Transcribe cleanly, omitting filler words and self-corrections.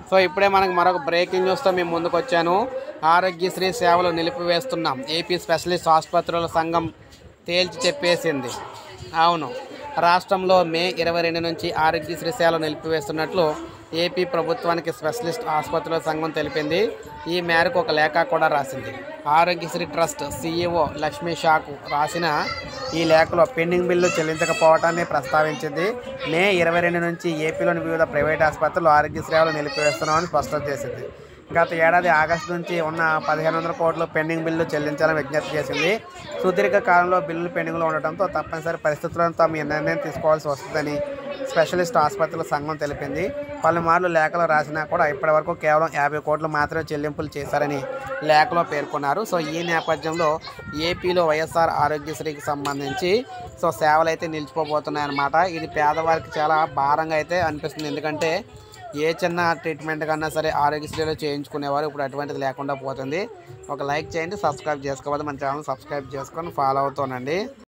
So ఇప్పుడే మనకు మరొక బ్రేకింగ్ న్యూస్తో మేము ముందుకు వచ్చాను. ఆరోగ్యశ్రీ సేవలు నిలిపివేస్తున్నాం, ఏపీ స్పెషలిస్ట్ ఆసుపత్రుల సంఘం తేల్చి చెప్పేసింది. అవును, రాష్ట్రంలో మే 22 నుంచి ఆరోగ్యశ్రీ సేవలు నిలిపివేస్తున్నట్లు ఏపీ ప్రభుత్వానికి స్పెషలిస్ట్ ఆసుపత్రుల సంఘం తెలిపింది. ఈ మేరకు ఒక లేఖ కూడా రాసింది. ఆరోగ్యశ్రీ ట్రస్ట్ సీఈఓ లక్ష్మీ షాకు రాసిన ఈ లేఖలో పెండింగ్ బిల్లు చెల్లించకపోవటాన్ని ప్రస్తావించింది. మే 22 నుంచి ఏపీలోని వివిధ ప్రైవేట్ ఆసుపత్రులు ఆరోగ్య సేవలు నిలిపివేస్తున్నామని స్పష్టం చేసింది. గత ఏడాది ఆగస్టు నుంచి ఉన్న 1500 కోట్లు పెండింగ్ బిల్లు చెల్లించాలని విజ్ఞప్తి చేసింది. సుదీర్ఘ కాలంలో బిల్లులు పెండింగ్లో ఉండటంతో తప్పనిసరి పరిస్థితులను తాము ఈ నిర్ణయం తీసుకోవాల్సి వస్తుందని స్పెషలిస్ట్ ఆసుపత్రుల సంఘం తెలిపింది. పలుమార్లు లేఖలు రాసినా కూడా ఇప్పటివరకు కేవలం 50 కోట్లు మాత్రమే చెల్లింపులు చేశారని లేఖలో పేర్కొన్నారు. సో ఈ నేపథ్యంలో ఏపీలో వైఎస్ఆర్ ఆరోగ్యశ్రీకి సంబంధించి సేవలు అయితే నిలిచిపోబోతున్నాయన్నమాట. ఇది పేదవారికి చాలా భారంగా అయితే అనిపిస్తుంది. ఎందుకంటే ఏ చిన్న ట్రీట్మెంట్ కన్నా సరే ఆరోగ్యశ్రీలో చేయించుకునేవారు ఇప్పుడు అటువంటిది లేకుండా పోతుంది. ఒక లైక్ చేయండి, సబ్స్క్రైబ్ చేసుకోవాలి, మన ఛానల్ సబ్స్క్రైబ్ చేసుకొని ఫాలో అవుతానండి.